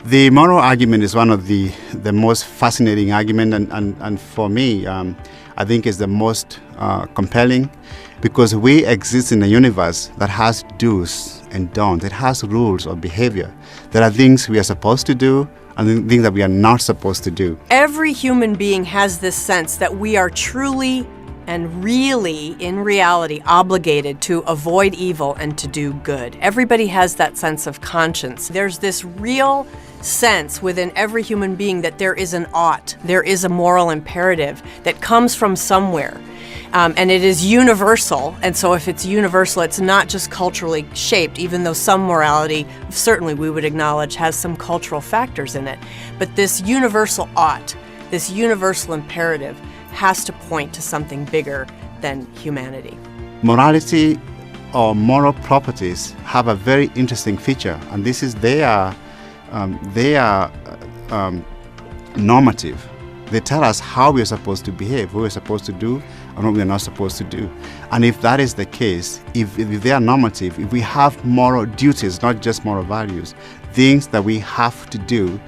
The moral argument is one of the most fascinating argument, and for me, I think is the most compelling, because we exist in a universe that has do's and don'ts. It has rules of behavior. There are things we are supposed to do and things that we are not supposed to do. Every human being has this sense that we are truly and really, in reality, obligated to avoid evil and to do good. Everybody has that sense of conscience. There's this real sense within every human being that there is an ought, there is a moral imperative that comes from somewhere. And it is universal, and so if it's universal, it's not just culturally shaped, even though some morality, certainly we would acknowledge, has some cultural factors in it. But this universal ought, this universal imperative, has to point to something bigger than humanity. Morality or moral properties have a very interesting feature, and this is they are normative. They tell us how we are supposed to behave, what we're supposed to do, and what we are not supposed to do. And if that is the case, if they are normative, if we have moral duties, not just moral values, things that we have to do,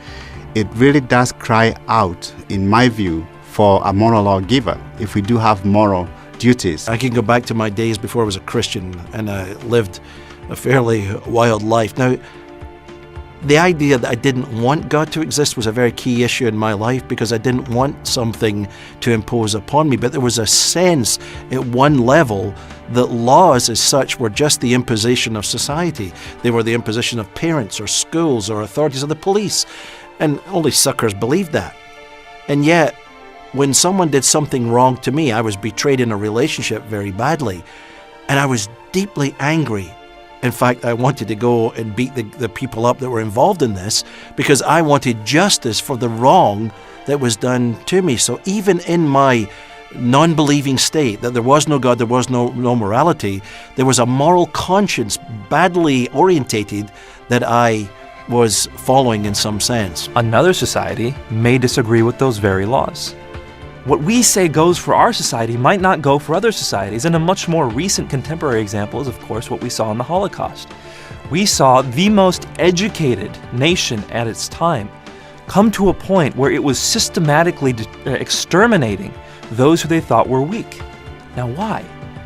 it really does cry out, in my view, for a moral lawgiver, if we do have moral duties. I can go back to my days before I was a Christian, and I lived a fairly wild life. Now, the idea that I didn't want God to exist was a very key issue in my life, because I didn't want something to impose upon me. But there was a sense at one level that laws as such were just the imposition of society. They were the imposition of parents or schools or authorities or the police. And only suckers believed that. And yet, when someone did something wrong to me, I was betrayed in a relationship very badly, and I was deeply angry. In fact, I wanted to go and beat the people up that were involved in this, because I wanted justice for the wrong that was done to me. So even in my non-believing state, that there was no God, there was no morality, there was a moral conscience badly orientated that I was following in some sense. Another society may disagree with those very laws. What we say goes for our society might not go for other societies, and a much more recent contemporary example is, of course, what we saw in the Holocaust. We saw the most educated nation at its time come to a point where it was systematically exterminating those who they thought were weak. Now, why?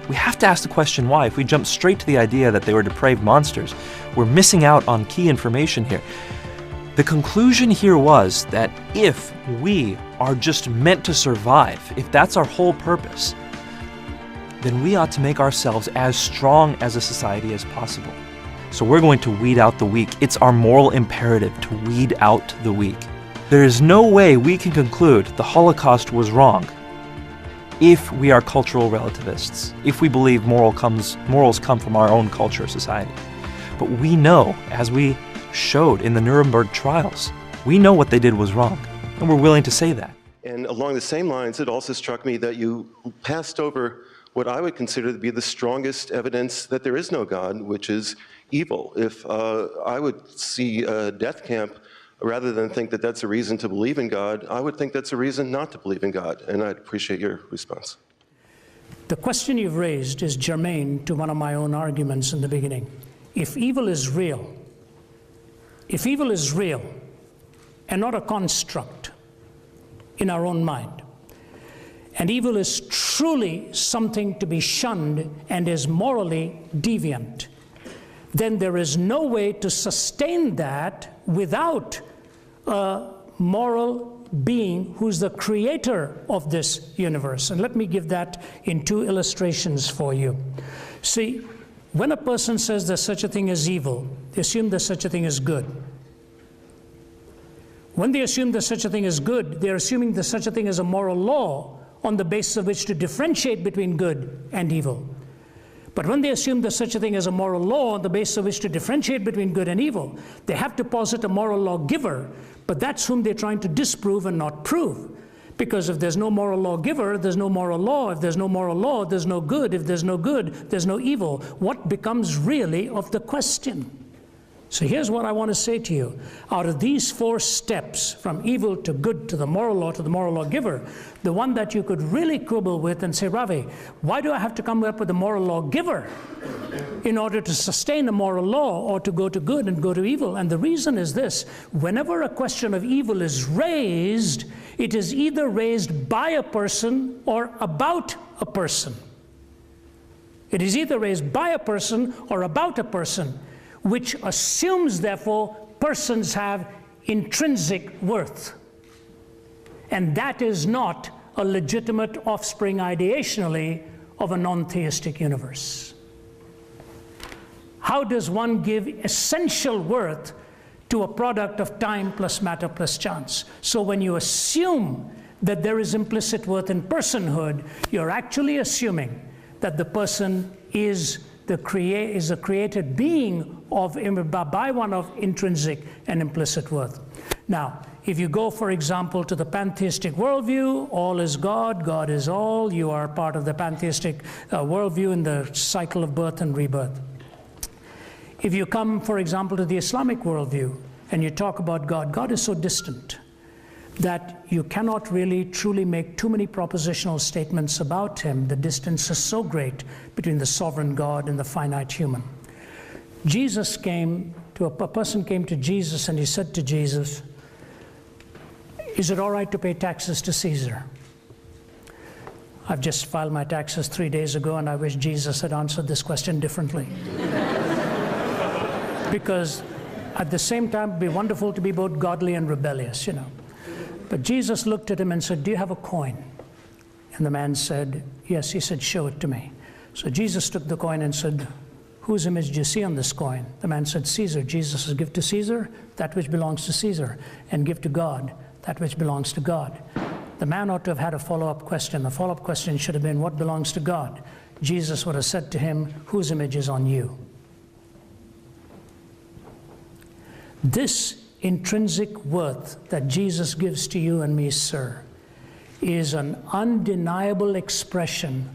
We have to ask the question why. If we jump straight to the idea that they were depraved monsters, we're missing out on key information here. The conclusion here was that if we are just meant to survive, if that's our whole purpose, then we ought to make ourselves as strong as a society as possible. So we're going to weed out the weak. It's our moral imperative to weed out the weak. There is no way we can conclude the Holocaust was wrong if we are cultural relativists, if we believe morals come from our own culture or society. But we know, as we showed in the Nuremberg trials, we know what they did was wrong, and we're willing to say that. And along the same lines, it also struck me that you passed over what I would consider to be the strongest evidence that there is no God, which is evil. If I would see a death camp, rather than think that that's a reason to believe in God, I would think that's a reason not to believe in God, and I'd appreciate your response. The question you've raised is germane to one of my own arguments in the beginning. If evil is real and not a construct in our own mind, and evil is truly something to be shunned and is morally deviant, then there is no way to sustain that without a moral being who's the creator of this universe. And let me give that in two illustrations for you. See, when a person says there's such a thing as evil, they assume there's such a thing as good. When they assume there's such a thing as good, they're assuming there's such a thing as a moral law on the basis of which to differentiate between good and evil. But when they assume there's such a thing as a moral law on the basis of which to differentiate between good and evil, they have to posit a moral lawgiver, but that's whom they're trying to disprove and not prove. Because if there's no moral lawgiver, there's no moral law. If there's no moral law, there's no good. If there's no good, there's no evil. What becomes really of the question? So here's what I want to say to you. Out of these 4 steps, from evil to good to the moral law to the moral lawgiver, the one that you could really quibble with and say, Ravi, why do I have to come up with a moral lawgiver in order to sustain a moral law or to go to good and go to evil? And the reason is this: whenever a question of evil is raised, it is either raised by a person or about a person. It is either raised by a person or about a person, which assumes, therefore, persons have intrinsic worth. And that is not a legitimate offspring ideationally of a non-theistic universe. How does one give essential worth to a product of time plus matter plus chance? So when you assume that there is implicit worth in personhood, you're actually assuming that the person is a created being by one of intrinsic and implicit worth. Now, if you go, for example, to the pantheistic worldview, all is God, God is all, you are part of the pantheistic worldview in the cycle of birth and rebirth. If you come, for example, to the Islamic worldview and you talk about God, God is so distant that you cannot really truly make too many propositional statements about him. The distance is so great between the sovereign God and the finite human. A person came to Jesus and he said to Jesus, is it all right to pay taxes to Caesar? I've just filed my taxes 3 days ago and I wish Jesus had answered this question differently. Because at the same time, it'd be wonderful to be both godly and rebellious, you know. But Jesus looked at him and said, do you have a coin? And the man said, yes. He said, show it to me. So Jesus took the coin and said, whose image do you see on this coin? The man said, Caesar. Jesus said, give to Caesar that which belongs to Caesar, and give to God that which belongs to God. The man ought to have had a follow-up question. The follow-up question should have been, what belongs to God? Jesus would have said to him, whose image is on you? This intrinsic worth that Jesus gives to you and me, sir, is an undeniable expression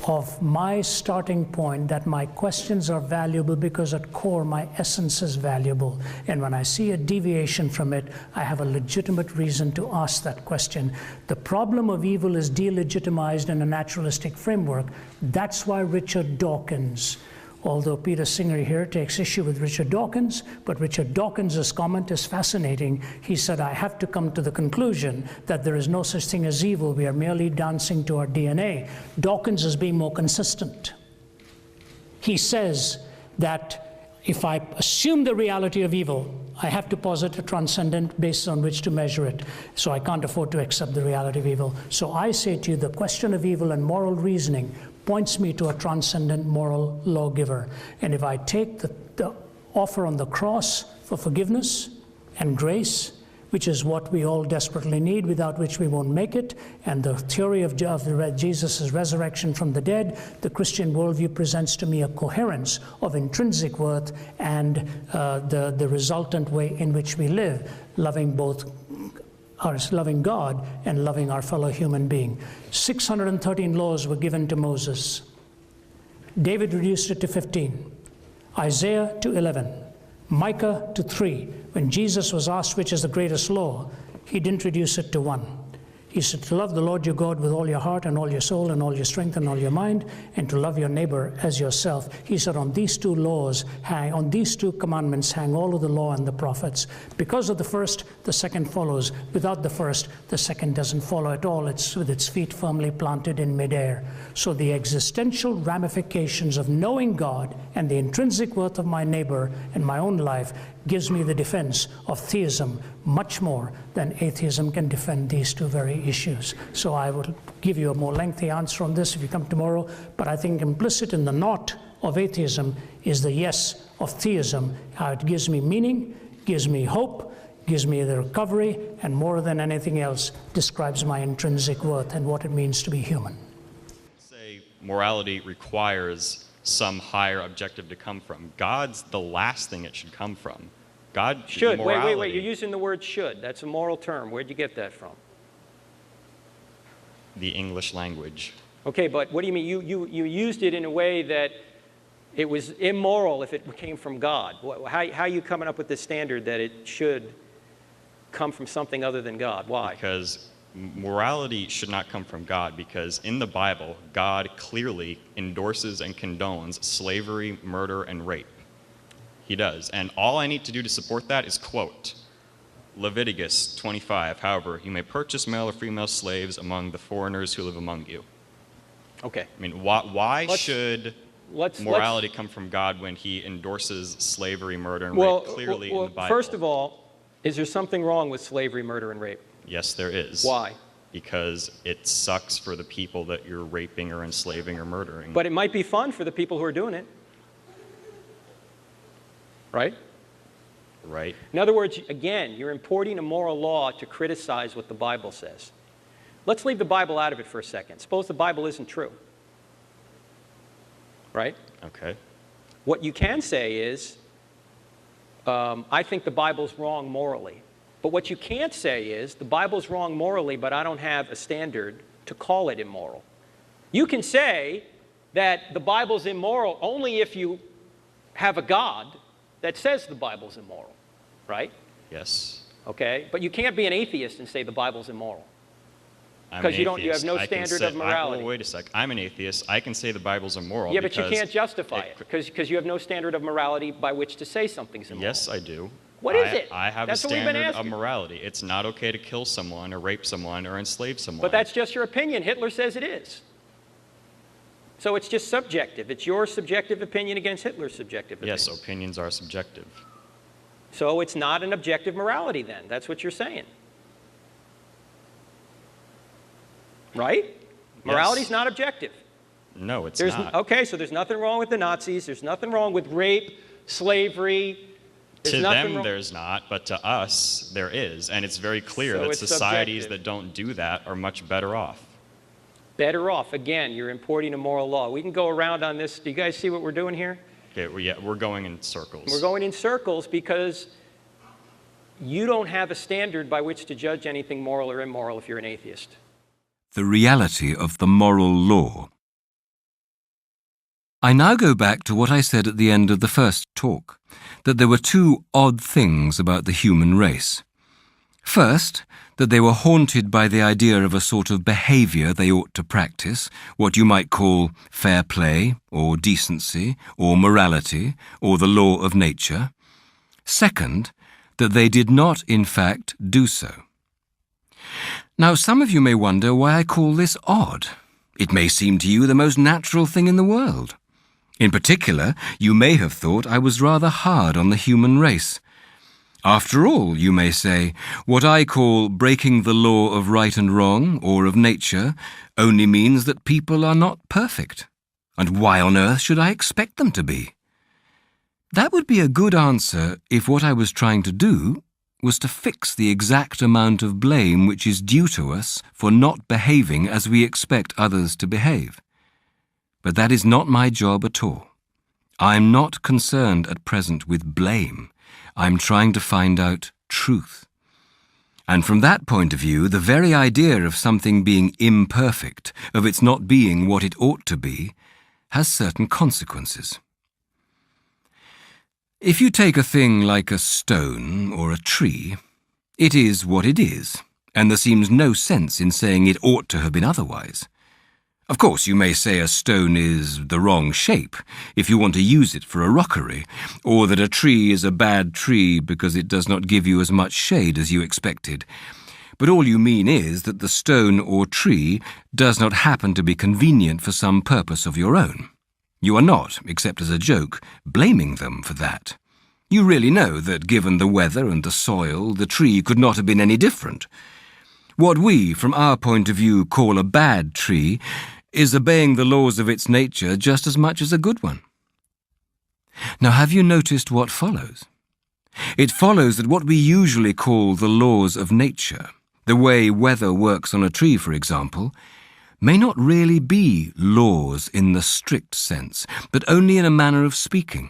of my starting point that my questions are valuable because at core my essence is valuable. And when I see a deviation from it, I have a legitimate reason to ask that question. The problem of evil is delegitimized in a naturalistic framework. That's why Richard Dawkins, although Peter Singer here takes issue with Richard Dawkins, but Richard Dawkins' comment is fascinating. He said, I have to come to the conclusion that there is no such thing as evil. We are merely dancing to our DNA. Dawkins is being more consistent. He says that if I assume the reality of evil, I have to posit a transcendent basis on which to measure it. So I can't afford to accept the reality of evil. So I say to you, the question of evil and moral reasoning points me to a transcendent moral lawgiver. And if I take the offer on the cross for forgiveness and grace, which is what we all desperately need, without which we won't make it, and the theory of Jesus' resurrection from the dead, the Christian worldview presents to me a coherence of intrinsic worth and the resultant way in which we live, loving God and loving our fellow human being. 613 laws were given to Moses. David reduced it to 15. Isaiah to 11. Micah to 3. When Jesus was asked which is the greatest law, he didn't reduce it to 1. He said to love the Lord your God with all your heart and all your soul and all your strength and all your mind, and to love your neighbor as yourself. He said on these two commandments hang all of the law and the prophets. Because of the first, the second follows. Without the first, the second doesn't follow at all. It's with its feet firmly planted in midair. So the existential ramifications of knowing God and the intrinsic worth of my neighbor and my own life gives me the defense of theism much more than atheism can defend these two very issues. So I will give you a more lengthy answer on this if you come tomorrow, but I think implicit in the not of atheism is the yes of theism, how it gives me meaning, gives me hope, gives me the recovery, and more than anything else, describes my intrinsic worth and what it means to be human. Say morality requires some higher objective to come from. God's the last thing it should come from. God should. Morality. Wait. You're using the word should. That's a moral term. Where'd you get that from? The English language. Okay, but what do you mean? You used it in a way that It was immoral if it came from God. How are you coming up with this standard that it should come from something other than God? Why? Because morality should not come from God, because in the Bible, God clearly endorses and condones slavery, murder, and rape. He does. And all I need to do to support that is quote Leviticus 25. However, you may purchase male or female slaves among the foreigners who live among you. Okay. I mean, why should morality come from God when he endorses slavery, murder, and rape clearly in the Bible? First of all, is there something wrong with slavery, murder, and rape? Yes, there is. Why? Because it sucks for the people that you're raping or enslaving or murdering. But it might be fun for the people who are doing it. Right? Right. In other words, again, you're importing a moral law to criticize what the Bible says. Let's leave the Bible out of it for a second. Suppose the Bible isn't true. Right? Okay. What you can say is, I think the Bible's wrong morally. But what you can't say is, the Bible's wrong morally, but I don't have a standard to call it immoral. You can say that the Bible's immoral only if you have a God that says the Bible's immoral, right? Yes. Okay? But you can't be an atheist and say the Bible's immoral. Because you have no standard of morality. Wait a sec. I'm an atheist. I can say the Bible's immoral. Yeah, but you can't justify it because you have no standard of morality by which to say something's immoral. Yes, I do. What is it? I have That's a what we've been standard of asking. morality. It's not okay to kill someone or rape someone or enslave someone. But that's just your opinion. Hitler says it is. So it's just subjective. It's your subjective opinion against Hitler's subjective opinion. Yes, opinions are subjective. So it's not an objective morality then. That's what you're saying. Right? Morality's not objective. No, it's not. Okay, so there's nothing wrong with the Nazis. There's nothing wrong with rape, slavery. To them, there's not, but to us, there is. And it's very clear that societies that don't do that are much better off. Better off. Again, you're importing a moral law. We can go around on this. Do you guys see what we're doing here? Okay, we're going in circles. We're going in circles because you don't have a standard by which to judge anything moral or immoral if you're an atheist. The reality of the moral law. I now go back to what I said at the end of the first talk, that there were two odd things about the human race. First, that they were haunted by the idea of a sort of behaviour they ought to practice, what you might call fair play, or decency, or morality, or the law of nature. Second, that they did not, in fact, do so. Now, some of you may wonder why I call this odd. It may seem to you the most natural thing in the world. In particular, you may have thought I was rather hard on the human race. After all, you may say, what I call breaking the law of right and wrong, or of nature, only means that people are not perfect. And why on earth should I expect them to be? That would be a good answer if what I was trying to do was to fix the exact amount of blame which is due to us for not behaving as we expect others to behave. But that is not my job at all. I'm not concerned at present with blame. I'm trying to find out truth. And from that point of view, the very idea of something being imperfect, of its not being what it ought to be, has certain consequences. If you take a thing like a stone or a tree, it is what it is, and there seems no sense in saying it ought to have been otherwise. Of course, you may say a stone is the wrong shape if you want to use it for a rockery, or that a tree is a bad tree because it does not give you as much shade as you expected. But all you mean is that the stone or tree does not happen to be convenient for some purpose of your own. You are not, except as a joke, blaming them for that. You really know that given the weather and the soil, the tree could not have been any different. What we, from our point of view, call a bad tree is obeying the laws of its nature just as much as a good one. Now, have you noticed what follows? It follows that what we usually call the laws of nature, the way weather works on a tree, for example, may not really be laws in the strict sense, but only in a manner of speaking.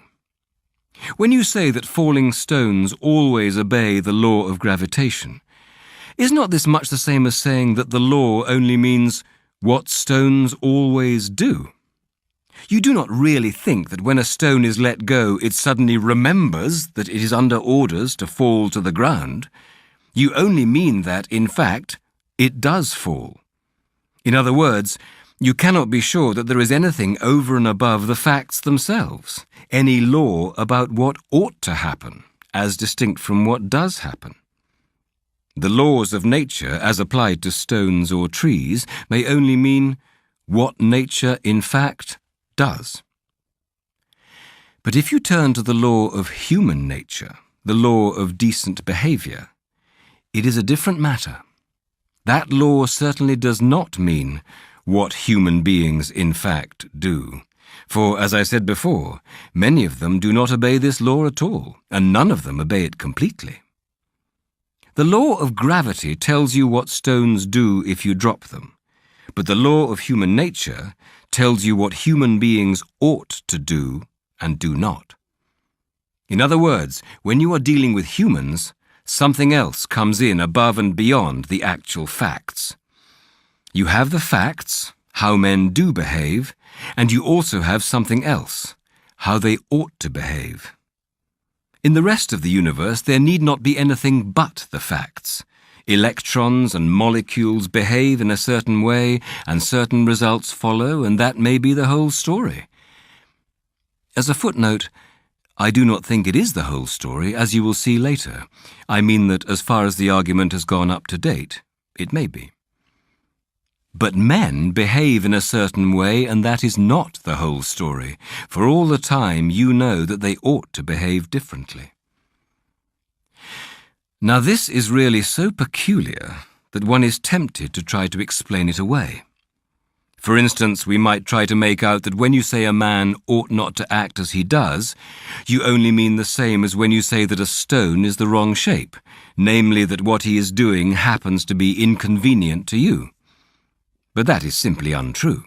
When you say that falling stones always obey the law of gravitation, is not this much the same as saying that the law only means what stones always do? You do not really think that when a stone is let go, it suddenly remembers that it is under orders to fall to the ground. You only mean that, in fact, it does fall. In other words, you cannot be sure that there is anything over and above the facts themselves, any law about what ought to happen, as distinct from what does happen. The laws of nature, as applied to stones or trees, may only mean what nature, in fact, does. But if you turn to the law of human nature, the law of decent behavior, it is a different matter. That law certainly does not mean what human beings in fact do. For, as I said before, many of them do not obey this law at all, and none of them obey it completely. The law of gravity tells you what stones do if you drop them, but the law of human nature tells you what human beings ought to do and do not. In other words, when you are dealing with humans, something else comes in above and beyond the actual facts. You have the facts, how men do behave, and you also have something else, how they ought to behave. In the rest of the universe, there need not be anything but the facts. Electrons and molecules behave in a certain way, and certain results follow, and that may be the whole story. As a footnote, I do not think it is the whole story, as you will see later. I mean that as far as the argument has gone up to date, it may be. But men behave in a certain way, and that is not the whole story, for all the time you know that they ought to behave differently. Now this is really so peculiar that one is tempted to try to explain it away. For instance, we might try to make out that when you say a man ought not to act as he does, you only mean the same as when you say that a stone is the wrong shape, namely that what he is doing happens to be inconvenient to you. But that is simply untrue.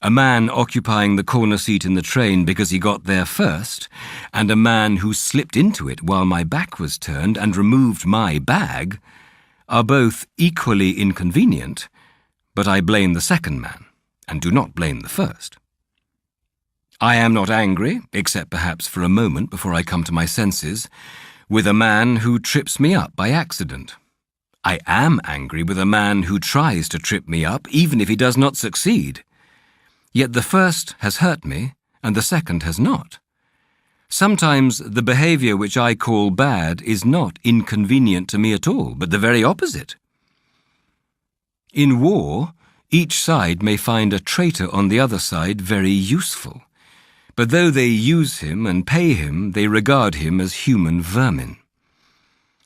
A man occupying the corner seat in the train because he got there first, and a man who slipped into it while my back was turned and removed my bag, are both equally inconvenient, but I blame the second man, and do not blame the first. I am not angry, except perhaps for a moment before I come to my senses, with a man who trips me up by accident. I am angry with a man who tries to trip me up, even if he does not succeed. Yet the first has hurt me, and the second has not. Sometimes the behavior which I call bad is not inconvenient to me at all, but the very opposite. In war, each side may find a traitor on the other side very useful, but though they use him and pay him, they regard him as human vermin.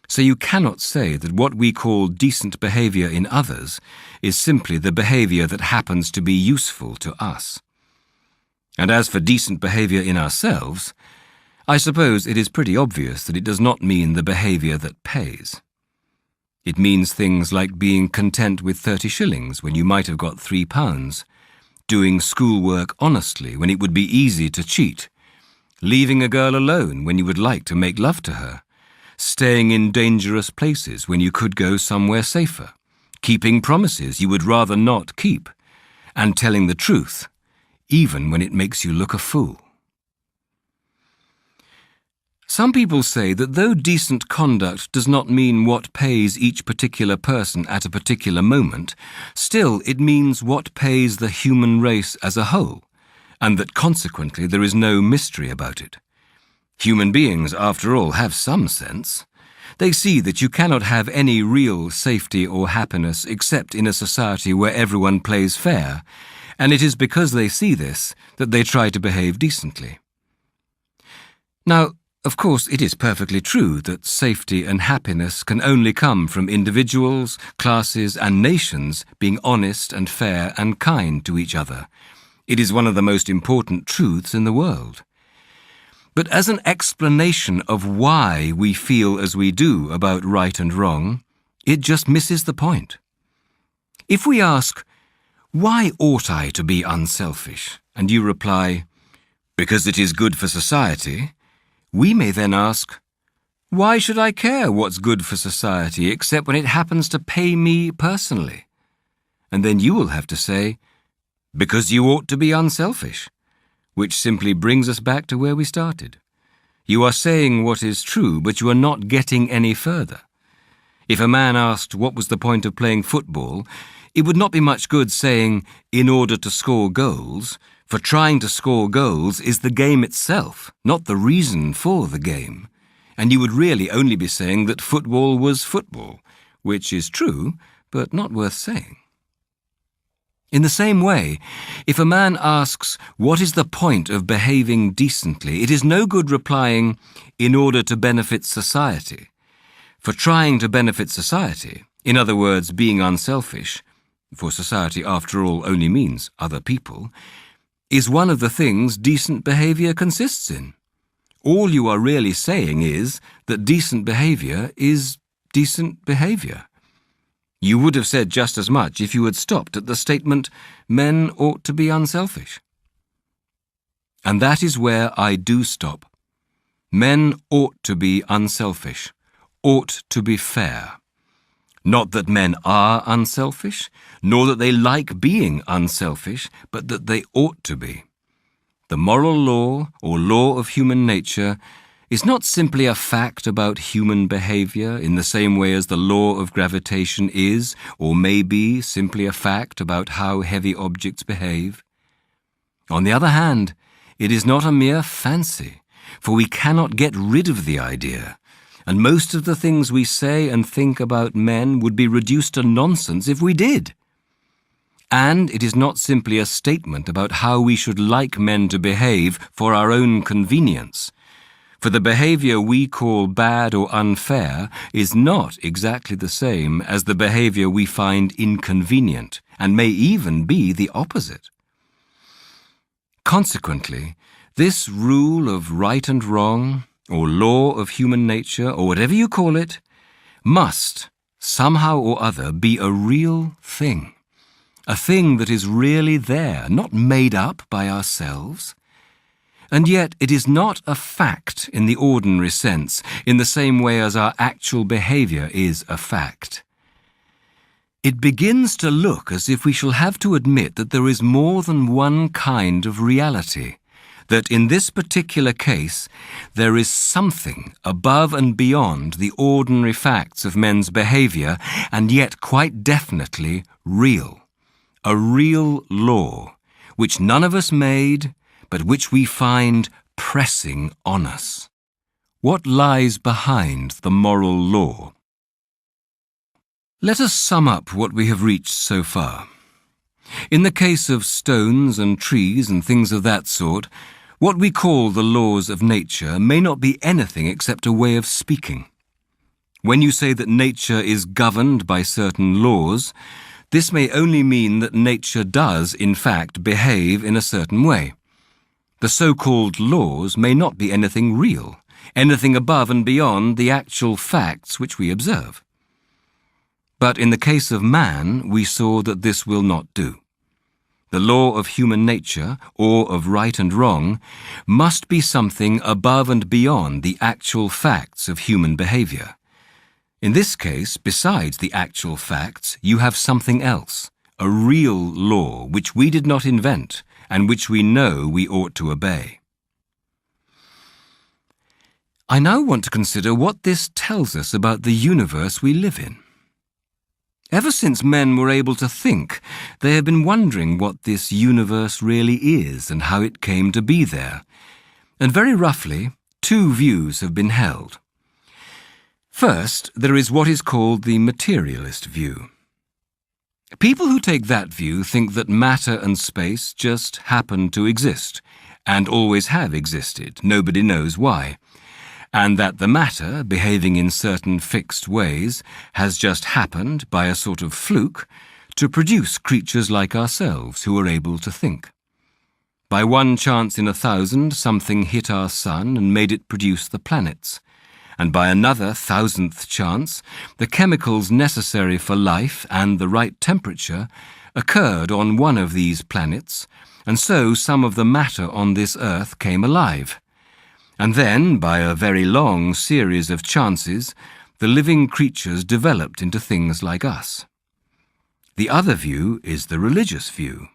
So you cannot say that what we call decent behavior in others is simply the behavior that happens to be useful to us. And as for decent behavior in ourselves, I suppose it is pretty obvious that it does not mean the behavior that pays. It means things like being content with 30 shillings when you might have got £3, doing schoolwork honestly when it would be easy to cheat, leaving a girl alone when you would like to make love to her, staying in dangerous places when you could go somewhere safer, keeping promises you would rather not keep, and telling the truth, even when it makes you look a fool. Some people say that though decent conduct does not mean what pays each particular person at a particular moment, still it means what pays the human race as a whole, and that consequently there is no mystery about it. Human beings, after all, have some sense. They see that you cannot have any real safety or happiness except in a society where everyone plays fair, and it is because they see this that they try to behave decently. Now, of course, it is perfectly true that safety and happiness can only come from individuals, classes, and nations being honest and fair and kind to each other. It is one of the most important truths in the world. But as an explanation of why we feel as we do about right and wrong, it just misses the point. If we ask, "Why ought I to be unselfish?" and you reply, "Because it is good for society," we may then ask, "Why should I care what's good for society except when it happens to pay me personally?" And then you will have to say, "Because you ought to be unselfish." which simply brings us back to where we started. You are saying what is true, but you are not getting any further. If a man asked what was the point of playing football, it would not be much good saying, in order to score goals, for trying to score goals is the game itself, not the reason for the game. And you would really only be saying that football was football, which is true, but not worth saying. In the same way, if a man asks, what is the point of behaving decently, it is no good replying, in order to benefit society. For trying to benefit society, in other words, being unselfish, for society after all only means other people, is one of the things decent behavior consists in. All you are really saying is that decent behavior is decent behavior. You would have said just as much if you had stopped at the statement, men ought to be unselfish. And that is where I do stop. Men ought to be unselfish, ought to be fair. Not that men are unselfish, nor that they like being unselfish, but that they ought to be. The moral law, or law of human nature, is not simply a fact about human behavior in the same way as the law of gravitation is, or may be, simply a fact about how heavy objects behave. On the other hand, it is not a mere fancy, for we cannot get rid of the idea, and most of the things we say and think about men would be reduced to nonsense if we did. And it is not simply a statement about how we should like men to behave for our own convenience, for the behavior we call bad or unfair is not exactly the same as the behavior we find inconvenient, and may even be the opposite. Consequently, this rule of right and wrong, or law of human nature, or whatever you call it, must, somehow or other, be a real thing. A thing that is really there, not made up by ourselves. And yet it is not a fact in the ordinary sense, in the same way as our actual behavior is a fact. It begins to look as if we shall have to admit that there is more than one kind of reality, that in this particular case there is something above and beyond the ordinary facts of men's behavior, and yet quite definitely real. A real law, which none of us made, but which we find pressing on us. What lies behind the moral law? Let us sum up what we have reached so far. In the case of stones and trees and things of that sort, what we call the laws of nature may not be anything except a way of speaking. When you say that nature is governed by certain laws, this may only mean that nature does, in fact, behave in a certain way. The so-called laws may not be anything real, anything above and beyond the actual facts which we observe. But in the case of man, we saw that this will not do. The law of human nature, or of right and wrong, must be something above and beyond the actual facts of human behavior. In this case, besides the actual facts, you have something else, a real law which we did not invent, and which we know we ought to obey. I now want to consider what this tells us about the universe we live in. Ever since men were able to think, they have been wondering what this universe really is and how it came to be there. And very roughly, two views have been held. First, there is what is called the materialist view. People who take that view think that matter and space just happen to exist, and always have existed, nobody knows why, and that the matter, behaving in certain fixed ways, has just happened, by a sort of fluke, to produce creatures like ourselves who are able to think. By one chance in 1,000, something hit our sun and made it produce the planets. And by another 1,000th chance, the chemicals necessary for life and the right temperature occurred on one of these planets, and so some of the matter on this earth came alive. And then, by a very long series of chances, the living creatures developed into things like us. The other view is the religious view.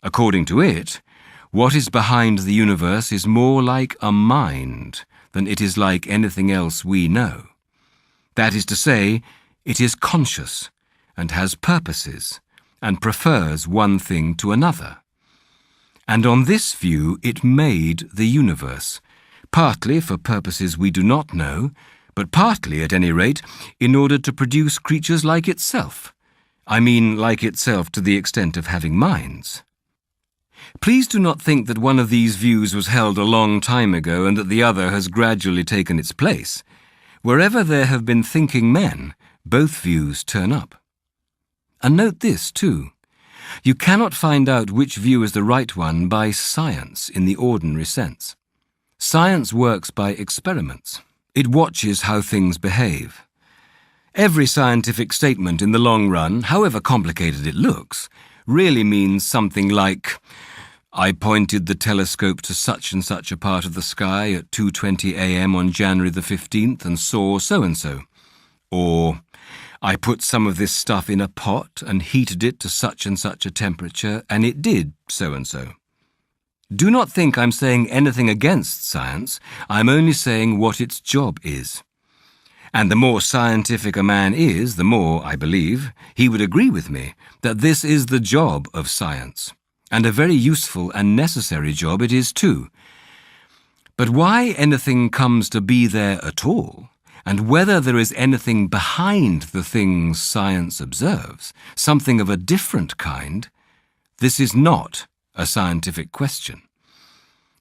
According to it, What is behind the universe is more like a mind than it is like anything else we know. That is to say, it is conscious and has purposes and prefers one thing to another. And on this view it made the universe, partly for purposes we do not know, but partly, at any rate, in order to produce creatures like itself. I mean, like itself to the extent of having minds. Please do not think that one of these views was held a long time ago and that the other has gradually taken its place. Wherever there have been thinking men, both views turn up. And note this, too. You cannot find out which view is the right one by science in the ordinary sense. Science works by experiments. It watches how things behave. Every scientific statement in the long run, however complicated it looks, really means something like, I pointed the telescope to such and such a part of the sky at 2:20 a.m. on January the 15th and saw so-and-so. Or, I put some of this stuff in a pot and heated it to such and such a temperature and it did so-and-so. Do not think I'm saying anything against science. I'm only saying what its job is. And the more scientific a man is, the more, I believe, he would agree with me that this is the job of science, and a very useful and necessary job it is too. But why anything comes to be there at all, and whether there is anything behind the things science observes, something of a different kind, this is not a scientific question.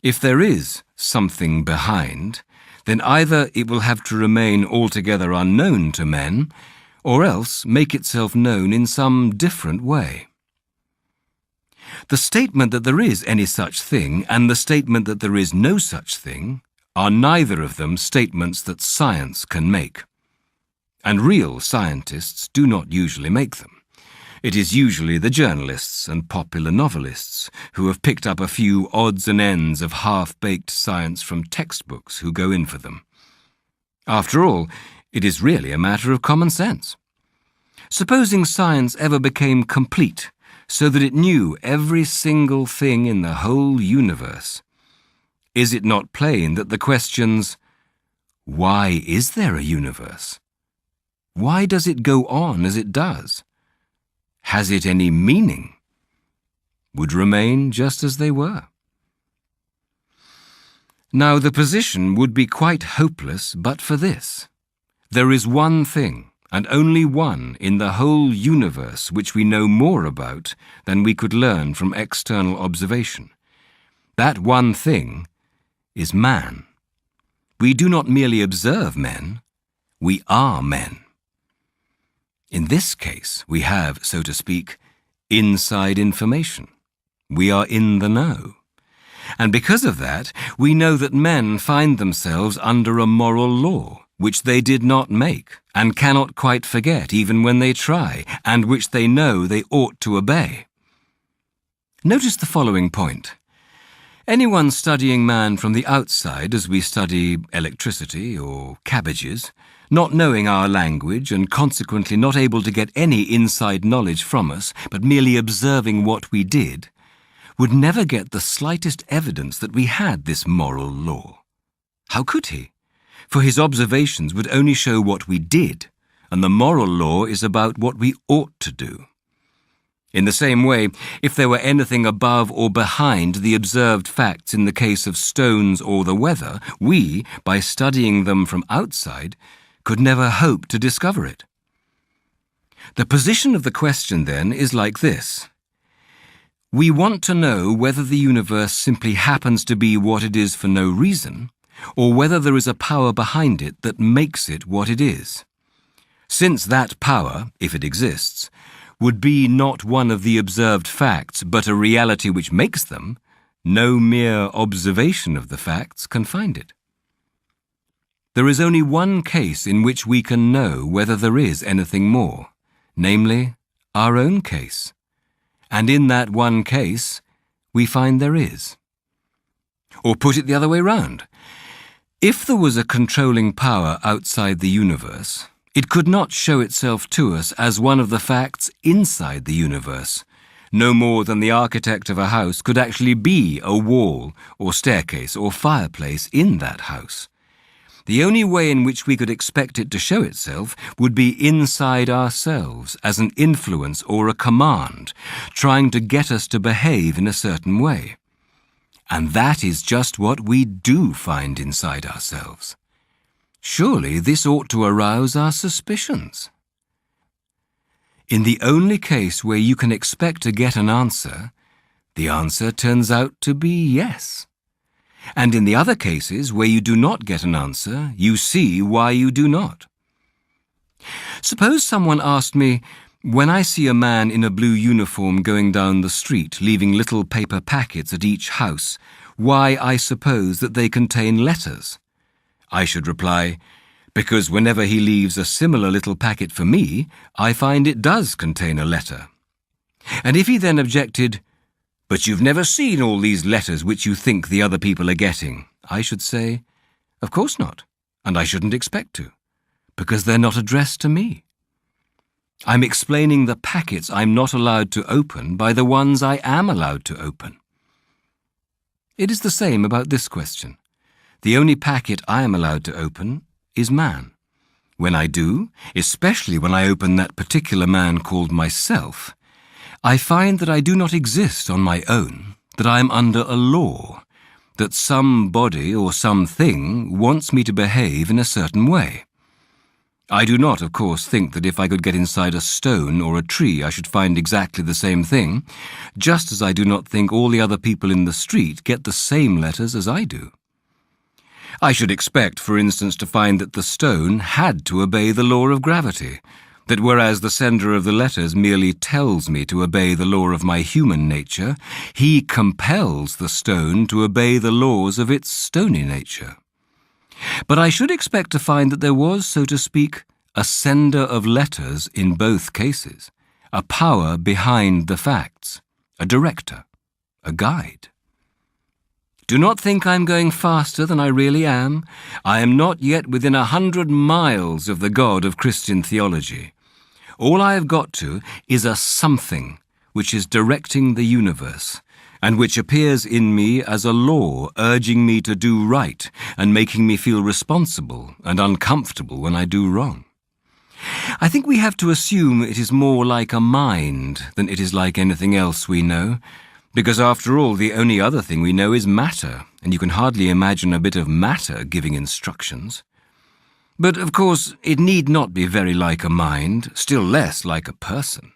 If there is something behind, then either it will have to remain altogether unknown to men, or else make itself known in some different way. The statement that there is any such thing and the statement that there is no such thing are neither of them statements that science can make. And real scientists do not usually make them. It is usually the journalists and popular novelists who have picked up a few odds and ends of half-baked science from textbooks who go in for them. After all, it is really a matter of common sense. Supposing science ever became complete, so that it knew every single thing in the whole universe, is it not plain that the questions, why is there a universe? Why does it go on as it does? Has it any meaning? Would remain just as they were. Now the position would be quite hopeless but for this. There is one thing, and only one, in the whole universe which we know more about than we could learn from external observation. That one thing is man. We do not merely observe men, we are men. In this case, we have, so to speak, inside information. We are in the know. And because of that, we know that men find themselves under a moral law, which they did not make, and cannot quite forget even when they try, and which they know they ought to obey. Notice the following point. Anyone studying man from the outside, as we study electricity or cabbages, not knowing our language and consequently not able to get any inside knowledge from us, but merely observing what we did, would never get the slightest evidence that we had this moral law. How could he? For his observations would only show what we did, and the moral law is about what we ought to do. In the same way, if there were anything above or behind the observed facts in the case of stones or the weather, we, by studying them from outside, could never hope to discover it. The position of the question, then, is like this. We want to know whether the universe simply happens to be what it is for no reason, or whether there is a power behind it that makes it what it is. Since that power, if it exists, would be not one of the observed facts, but a reality which makes them, no mere observation of the facts can find it. There is only one case in which we can know whether there is anything more, namely, our own case. And in that one case, we find there is. Or put it the other way round. If there was a controlling power outside the universe, it could not show itself to us as one of the facts inside the universe, no more than the architect of a house could actually be a wall or staircase or fireplace in that house. The only way in which we could expect it to show itself would be inside ourselves as an influence or a command, trying to get us to behave in a certain way. And that is just what we do find inside ourselves. Surely this ought to arouse our suspicions. In the only case where you can expect to get an answer, the answer turns out to be yes. And in the other cases where you do not get an answer, you see why you do not. Suppose someone asked me, when I see a man in a blue uniform going down the street, leaving little paper packets at each house, why I suppose that they contain letters. I should reply, because whenever he leaves a similar little packet for me, I find it does contain a letter. And if he then objected, but you've never seen all these letters which you think the other people are getting, I should say, of course not, and I shouldn't expect to, because they're not addressed to me. I'm explaining the packets I'm not allowed to open by the ones I am allowed to open. It is the same about this question. The only packet I am allowed to open is man. When I do, especially when I open that particular man called myself, I find that I do not exist on my own, that I am under a law, that somebody or something wants me to behave in a certain way. I do not, of course, think that if I could get inside a stone or a tree I should find exactly the same thing, just as I do not think all the other people in the street get the same letters as I do. I should expect, for instance, to find that the stone had to obey the law of gravity, that whereas the sender of the letters merely tells me to obey the law of my human nature, he compels the stone to obey the laws of its stony nature. But I should expect to find that there was, so to speak, a sender of letters in both cases, a power behind the facts, a director, a guide. Do not think I'm going faster than I really am. I am not yet within 100 miles of the God of Christian theology. All I have got to is a something which is directing the universe, and which appears in me as a law urging me to do right and making me feel responsible and uncomfortable when I do wrong. I think we have to assume it is more like a mind than it is like anything else we know, because after all, the only other thing we know is matter, and you can hardly imagine a bit of matter giving instructions. But, of course, it need not be very like a mind, still less like a person.